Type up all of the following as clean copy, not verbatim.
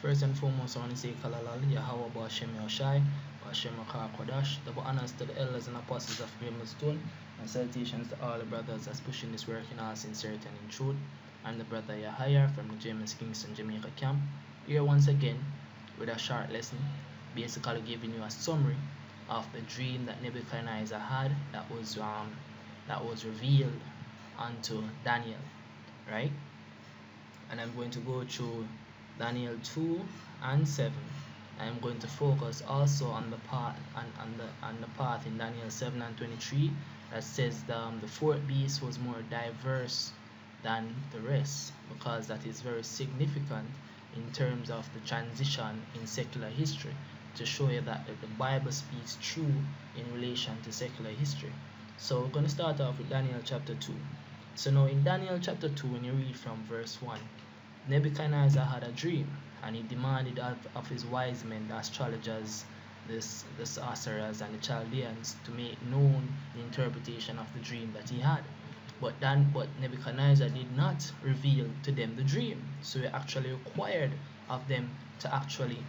First and foremost, I want to say Kalalal, Yahweh Bashem Yoshai, Bashem Kodash, double honors to the elders and apostles of Grimwood Stone, and salutations to all the brothers that's pushing this work in all sincerity and in truth. I'm the brother Yahya from the James Kingston, Jamaica camp, here once again with a short lesson, basically giving you a summary of the dream that Nebuchadnezzar had that was revealed unto Daniel, right? And I'm going to go through Daniel 2 and 7. I'm going to focus also on the part in Daniel 7 and 23 that says the fourth beast was more diverse than the rest, because that is very significant in terms of the transition in secular history, to show you that the Bible speaks true in relation to secular history. So we're going to start off with Daniel chapter 2. So now in Daniel chapter 2, when you read from verse 1, Nebuchadnezzar had a dream, and he demanded of his wise men, the astrologers, the sorcerers, and the Chaldeans to make known the interpretation of the dream that he had. But Nebuchadnezzar did not reveal to them the dream, so he actually required of them to actually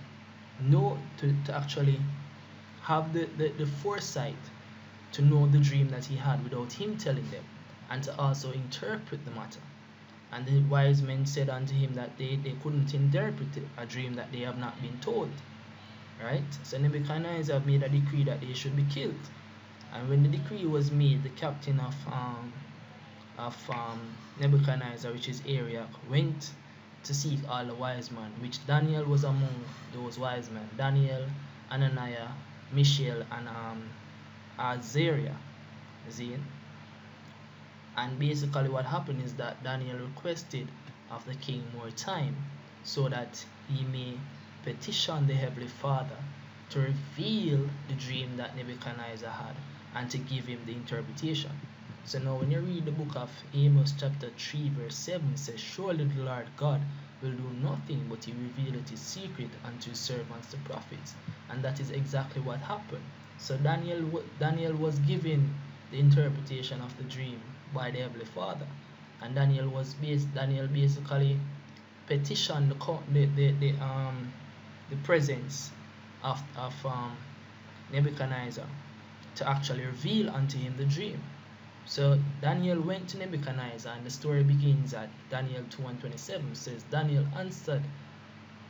know, to actually have the foresight to know the dream that he had without him telling them, and to also interpret the matter. And the wise men said unto him that they couldn't interpret a dream that they have not been told. Right? So Nebuchadnezzar made a decree that they should be killed. And when the decree was made, the captain of Nebuchadnezzar, which is Arioch, went to seek all the wise men, which Daniel was among those wise men. Daniel, Ananiah, Mishael, and Azariah. And basically what happened is that Daniel requested of the king more time so that he may petition the Heavenly Father to reveal the dream that Nebuchadnezzar had and to give him the interpretation. So now when you read the book of Amos chapter 3 verse 7, it says, surely the Lord God will do nothing but he revealeth his secret unto his servants the prophets. And that is exactly what happened. So Daniel was given the interpretation of the dream by the Heavenly Father, and Daniel basically petitioned the presence of Nebuchadnezzar to actually reveal unto him the dream. So Daniel went to Nebuchadnezzar, and the story begins at Daniel 2 and 27. Says, Daniel answered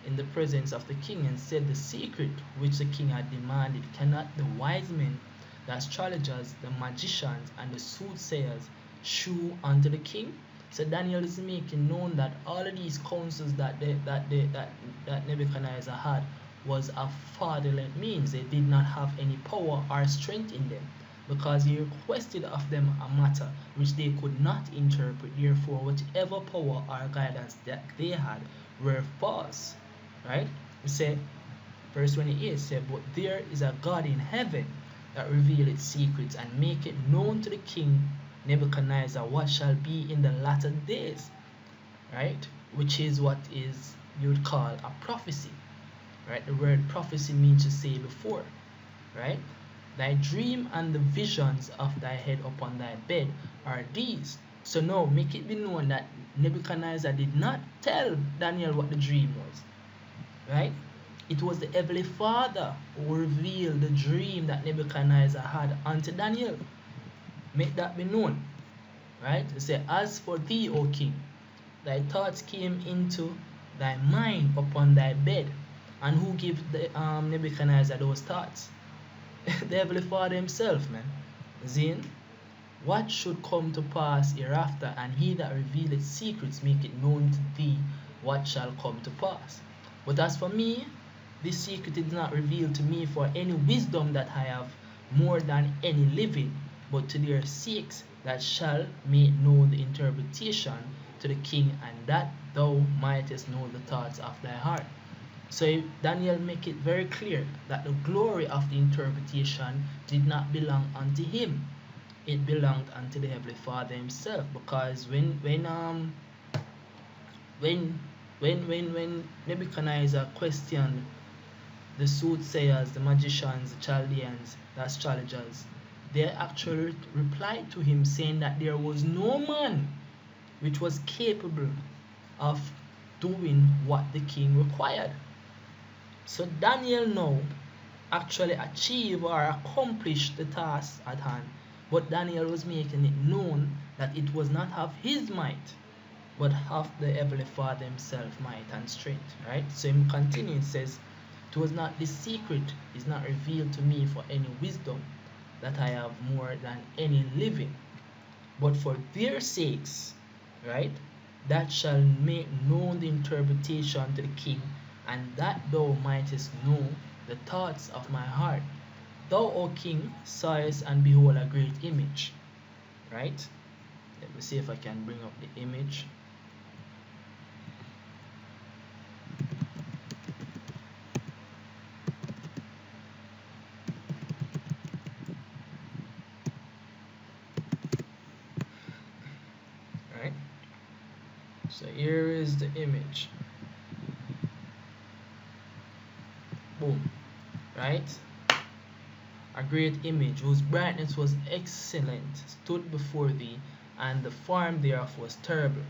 in the presence of the king and said, the secret which the king had demanded cannot the wise men, the astrologers, the magicians, and the soothsayers shew unto the king? So Daniel is making known that all of these counsels that Nebuchadnezzar had was of fraudulent means. They did not have any power or strength in them, because he requested of them a matter which they could not interpret. Therefore, whatever power or guidance that they had were false. Right? We say, verse 28 said, but there is a God in heaven that reveal its secrets and make it known to the king Nebuchadnezzar what shall be in the latter days. Right? Which is what is you would call a prophecy. Right? The word prophecy means to say before. Right? Thy dream and the visions of thy head upon thy bed are these. So now make it be known that Nebuchadnezzar did not tell Daniel what the dream was. Right? It was the Heavenly Father who revealed the dream that Nebuchadnezzar had unto Daniel. Make that be known. Right? It says, as for thee, O king, thy thoughts came into thy mind upon thy bed. And who gave Nebuchadnezzar those thoughts? The Heavenly Father himself, man. Zin, what should come to pass hereafter, and he that revealeth secrets make it known to thee what shall come to pass. But as for me, this secret is not revealed to me for any wisdom that I have more than any living, but to their sakes that shall make known the interpretation to the king, and that thou mightest know the thoughts of thy heart. So Daniel make it very clear that the glory of the interpretation did not belong unto him. It belonged unto the Heavenly Father himself, because when Nebuchadnezzar questioned the soothsayers, the magicians, the Chaldeans, the astrologers, they actually replied to him saying that there was no man which was capable of doing what the king required. So Daniel now actually achieve or accomplish the task at hand, but Daniel was making it known that it was not of his might, but of the Heavenly Father himself might and strength. Right? So he continues, says, it was not this secret is not revealed to me for any wisdom that I have more than any living, but for their sakes, right? That shall make known the interpretation to the king, and that thou mightest know the thoughts of my heart. Thou, O king, sawest and behold a great image. Right? Let me see if I can bring up the image. Right? So here is the image. Boom. Right? A great image whose brightness was excellent stood before thee, and the form thereof was terrible.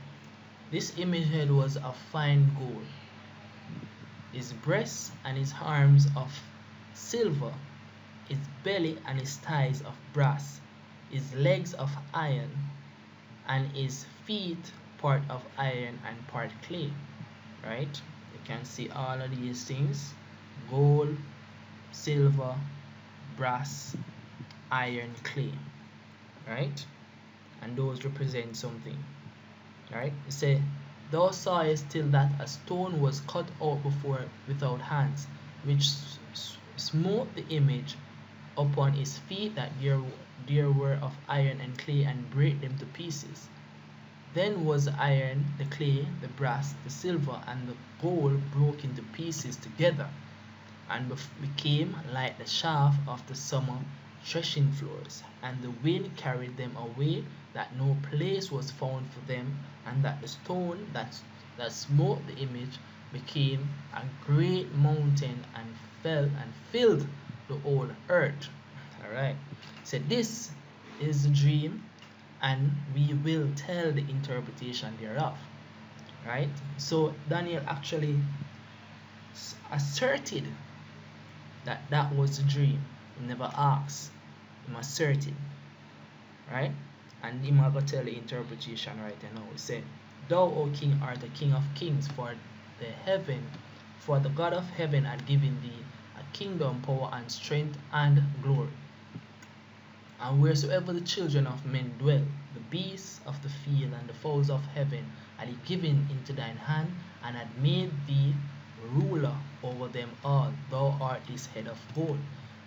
This image head was of fine gold, his breasts and his arms of silver, his belly and his thighs of brass, his legs of iron, and his feet part of iron and part clay. Right? You can see all of these things: gold, silver, brass, iron, clay. Right? And those represent something. Right? It say, thou sawest till that a stone was cut out before without hands, which smote the image upon his feet, that there were of iron and clay, and brake them to pieces. Then was the iron, the clay, the brass, the silver, and the gold broken to pieces together, and became like the shaft of the summer threshing floors, and the wind carried them away, that no place was found for them, and that the stone that smote the image became a great mountain, and fell and filled the whole earth. All right. So this is the dream, and we will tell the interpretation thereof. Right. So Daniel actually asserted that that was the dream. He never asked. He asserted. Right? And he might go tell the interpretation right now. He said, thou, O king, art the king of kings, for the God of heaven had given thee a kingdom, power, and strength, and glory. And wheresoever the children of men dwell, the beasts of the field and the fowls of heaven had he given into thine hand, and had made thee ruler over them all. Thou art this head of gold.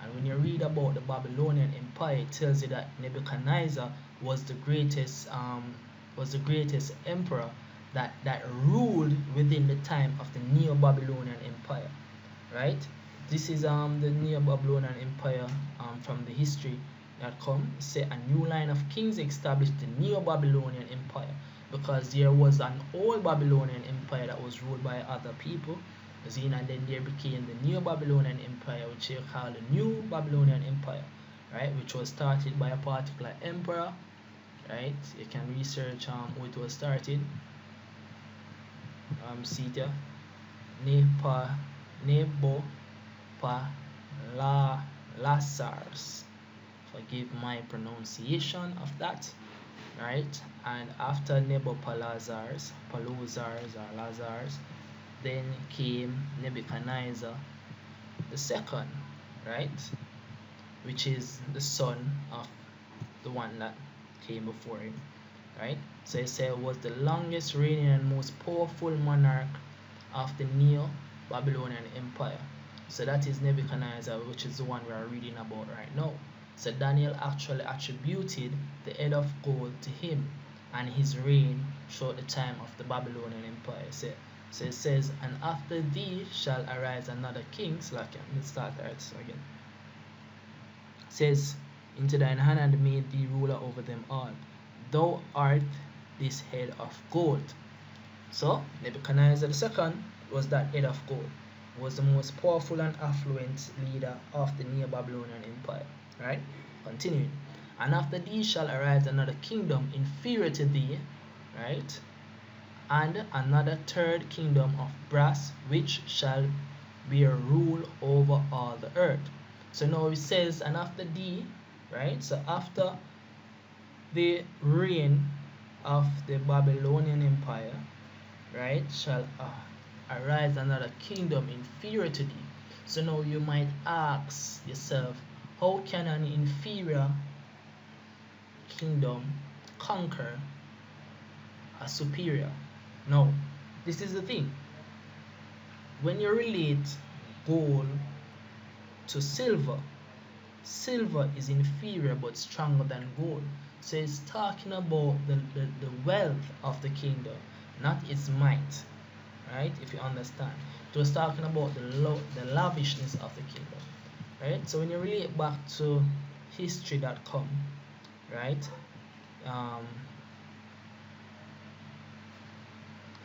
And when you read about the Babylonian Empire, it tells you that Nebuchadnezzar was the greatest emperor that ruled within the time of the Neo-Babylonian Empire. Right? This is the Neo-Babylonian Empire from the history that come. Say a new line of kings established the Neo-Babylonian Empire, because there was an old Babylonian Empire that was ruled by other people. And then there became the Neo-Babylonian Empire, which they call the New Babylonian Empire, right? Which was started by a particular emperor, right? You can research who it was started. See there, Nabopolassar. Forgive my pronunciation of that, right? And after Nabopolassar, or Lazars, then came Nebuchadnezzar the second, right? Which is the son of the one that came before him, right? So he said was the longest reigning and most powerful monarch of the Neo-Babylonian Empire. So that is Nebuchadnezzar, which is the one we are reading about right now. So Daniel actually attributed the head of gold to him and his reign throughout the time of the Babylonian Empire. So it says, and after thee shall arise another king. So let's start that again. It says, into thine hand and made thee ruler over them all. Thou art this head of gold. So Nebuchadnezzar II was that head of gold, was the most powerful and affluent leader of the Neo-Babylonian Empire. Right? Continuing. And after thee shall arise another kingdom inferior to thee, right? And another third kingdom of brass, which shall bear rule over all the earth. So now it says, and after thee, right? So after the reign of the Babylonian Empire, right, shall arise another kingdom inferior to thee. So now you might ask yourself, how can an inferior kingdom conquer a superior? No, this is the thing. When you relate gold to silver, silver is inferior but stronger than gold. So it's talking about the wealth of the kingdom, not its might, right? If you understand, it was talking about the lavishness of the kingdom, right? So when you relate back to history.com, right, um,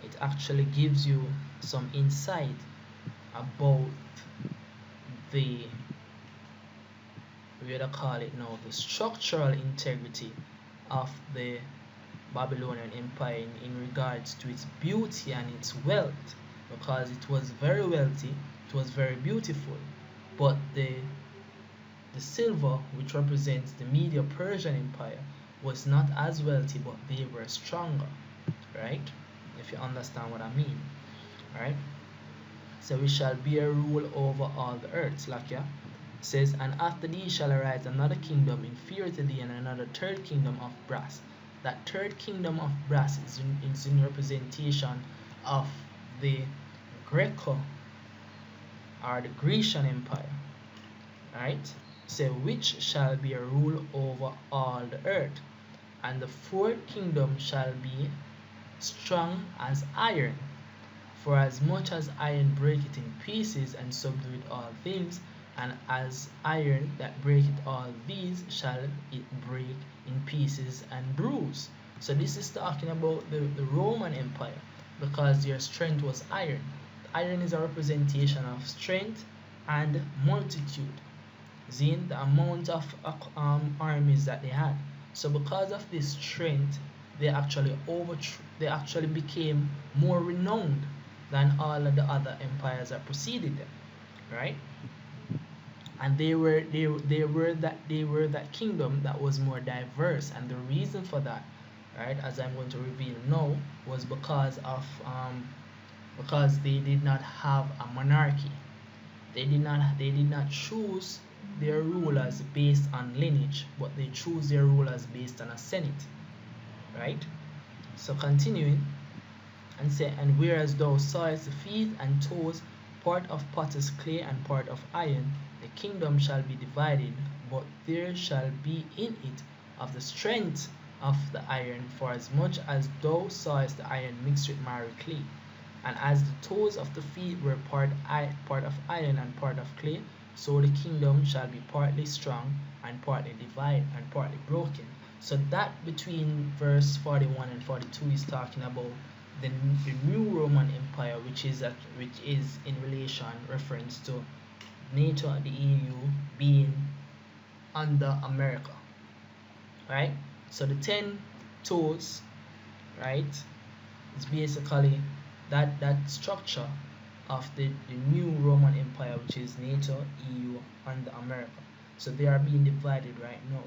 it actually gives you some insight about the, we would call it now, the structural integrity of the Babylonian Empire in regards to its beauty and its wealth, because it was very wealthy, it was very beautiful, but the silver, which represents the Media Persian Empire, was not as wealthy, but they were stronger, right? If you understand what I mean, right? So we shall bear rule over all the earth. Lakia says, and after thee shall arise another kingdom inferior to thee, and another third kingdom of brass. That third kingdom of brass is in representation of the Greco or the Grecian Empire, right? So which shall be a rule over all the earth. And the fourth kingdom shall be strong as iron, for as much as iron breaketh in pieces and subdueth all things, and as iron that breaketh all these shall it break in pieces and bruise. So this is talking about the Roman Empire, because their strength was iron. Iron is a representation of strength and multitude. Seeing the amount of armies that they had. So because of this strength, they actually became more renowned than all of the other empires that preceded them, right? And they were that kingdom that was more diverse, and the reason for that, right, as I'm going to reveal now, was because they did not have a monarchy. They did not choose their rulers based on lineage, but they choose their rulers based on a senate, right? So continuing, and say, and whereas thou sawest the feet and toes, part of potter's clay and part of iron, the kingdom shall be divided, but there shall be in it of the strength of the iron, for as much as thou sawest the iron mixed with miry clay. And as the toes of the feet were part of iron and part of clay, so the kingdom shall be partly strong and partly divided and partly broken. So that between verse 41 and 42 is talking about the new Roman Empire, which is in reference to NATO and the EU being under America, right? So the 10 toes, right, is basically that structure of the new Roman Empire, which is NATO, EU, and America. So they are being divided right now,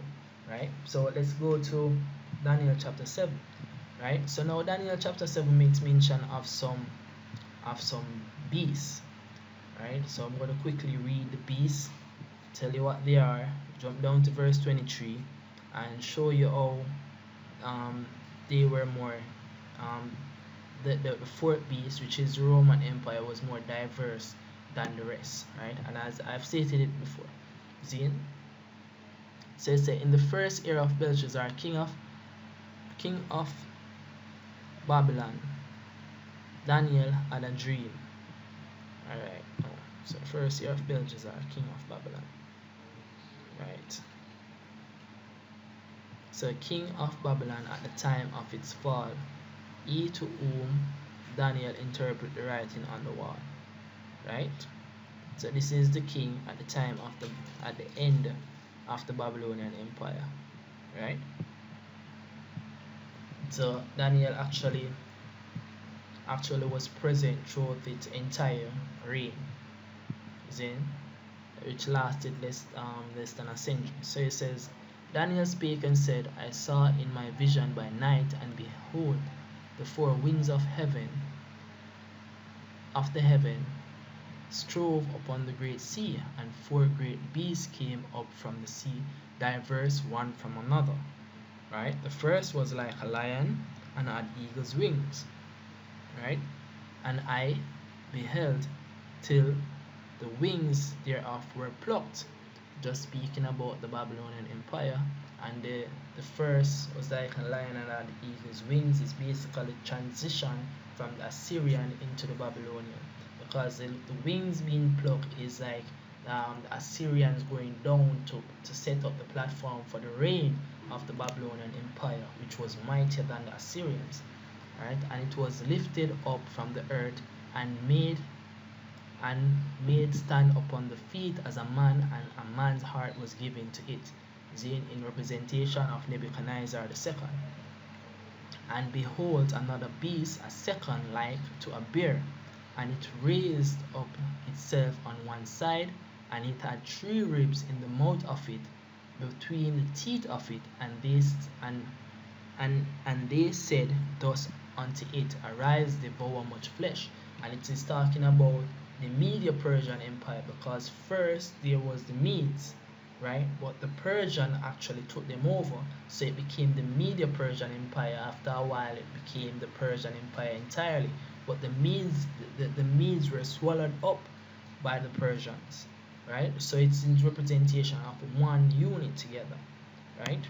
right? So let's go to Daniel chapter 7, right? So now Daniel chapter 7 makes mention of some beasts, right? So I'm going to quickly read the beasts, tell you what they are, jump down to verse 23, and show you how they were more the fourth beast, which is the Roman Empire, was more diverse than the rest, right? And as I've stated it before, Zine says that in the first year of Belshazzar, king of Babylon, Daniel had a dream. Alright, so first year of Belshazzar, king of Babylon, right? So king of Babylon at the time of its fall, he to whom Daniel interpreted the writing on the wall, right? So this is the king at the time of at the end of the Babylonian Empire, right? So Daniel actually was present throughout its entire reign, Then, which lasted less than a century. So it says, Daniel spake and said, I saw in my vision by night, and behold, the four winds of the heaven strove upon the great sea, and four great beasts came up from the sea, diverse one from another. Right? The first was like a lion and had eagle's wings. Right? And I beheld till the wings thereof were plucked. Just speaking about the Babylonian Empire. And the first was like a lion and had eagle's wings, is basically transition from the Assyrian into the Babylonian. Because the wings being plucked is like the Assyrians going down to set up the platform for the reign of the Babylonian Empire, which was mightier than the Assyrians. Right? And it was lifted up from the earth and made stand upon the feet as a man, and a man's heart was given to it, in representation of Nebuchadnezzar the second. And behold, another beast, a second like to a bear, and it raised up itself on one side, and it had three ribs in the mouth of it, between the teeth of it, and they said thus unto it, Arise, devour much flesh. And it is talking about the Medo-Persian Empire, because first there was the Medes, right? But the Persian actually took them over, so it became the Medo-Persian Empire. After a while, it became the Persian Empire entirely. But the Medes were swallowed up by the Persians, right? So it's in representation of one unit together, right?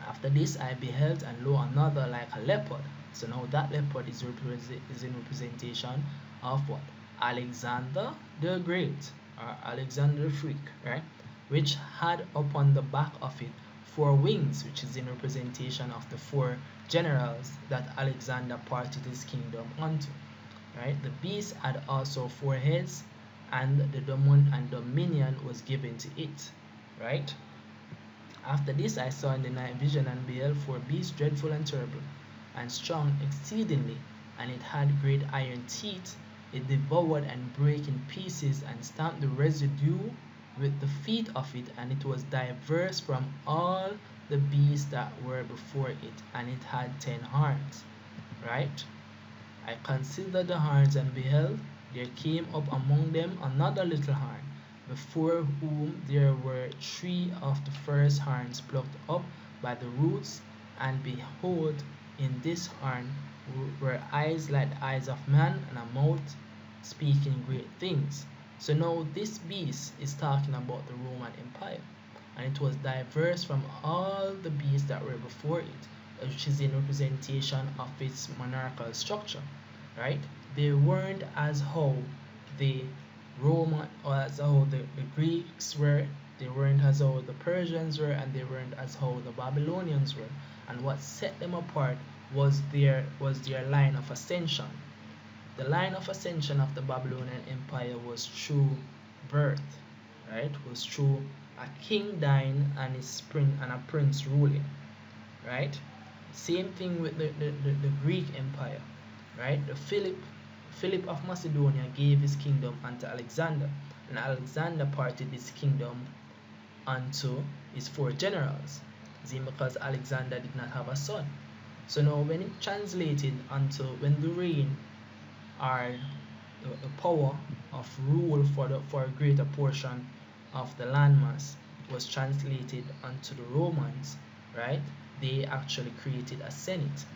After this, I beheld, and lo, another like a leopard. So now that leopard is in representation of what? Alexander the Great, or Alexander the Freak, right? Which had upon the back of it four wings, which is in representation of the four generals that Alexander parted his kingdom unto, right? The beast had also four heads, and the dominion was given to it, right? After this, I saw in the night vision, and beheld four beasts dreadful and terrible, and strong exceedingly, and it had great iron teeth. It devoured and brake in pieces, and stamped the residue with the feet of it, and it was diverse from all the beasts that were before it, and it had 10 horns. Right? I considered the horns, and beheld, there came up among them another little horn, before whom there were 3 of the first horns plucked up by the roots, and behold, in this horn were eyes like the eyes of man, and a mouth speaking great things. So now this beast is talking about the Roman Empire, and it was diverse from all the beasts that were before it, which is in representation of its monarchical structure, right? They weren't as how the Roman, or as how the Greeks were, they weren't as how the Persians were, and they weren't as how the Babylonians were. And what set them apart was their line of ascension. The line of ascension of the Babylonian Empire was through birth, right? Was through a king dying and a prince ruling, right? Same thing with the Greek Empire, right? The Philip of Macedonia gave his kingdom unto Alexander, and Alexander parted his kingdom unto his 4 generals, because Alexander did not have a son. So now when it translated unto when the reign or the power of rule for a greater portion of the landmass was translated unto the Romans, right? They actually created a senate,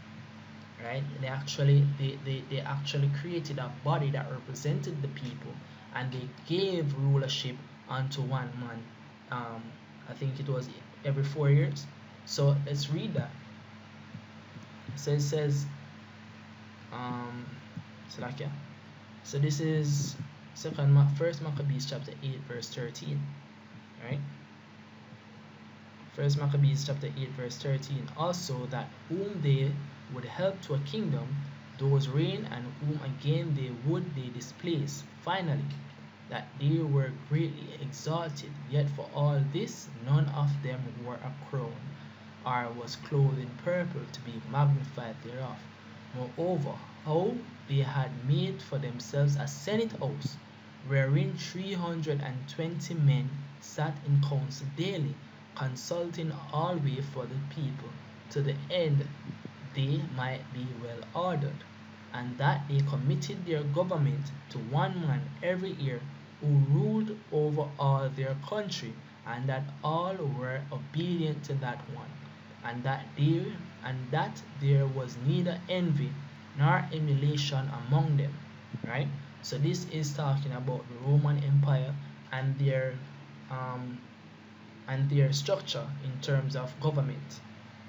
right? They actually created a body that represented the people, and they gave rulership unto one man. I think it was every 4 years. So let's read that. So it says, so this is First Maccabees chapter 8 verse 13, right? First Maccabees chapter 8 verse 13. Also that whom they would help to a kingdom, those reign, and whom again they displace. Finally, that they were greatly exalted, yet for all this none of them wore a crown, or was clothed in purple to be magnified thereof. Moreover, how they had made for themselves a senate house, wherein 320 men sat in council daily, consulting always for the people, to the end they might be well ordered, and that they committed their government to one man every year, who ruled over all their country, and that all were obedient to that one, and that there was neither envy nor emulation among them. Right? So this is talking about the Roman Empire and um, their structure in terms of government,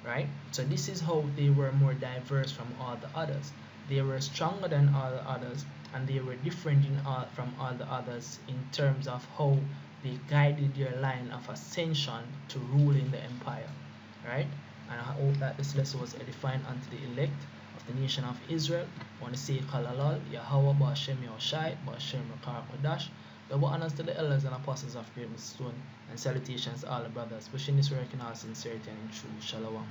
right? So this is how they were more diverse from all the others. They were stronger than all the others, and they were different from all the others in terms of how they guided their line of ascension to rule in the empire, right? And I hope that this lesson was edifying unto the elect of the nation of Israel. I want to say Kalalal, Yahweh, Ba'ashem Yahushai, Ba'ashem Rakar Kodash. Double honors to the elders and apostles of Great Stone, and salutations to all the brothers, wishing this work in all sincerity and in true shalom.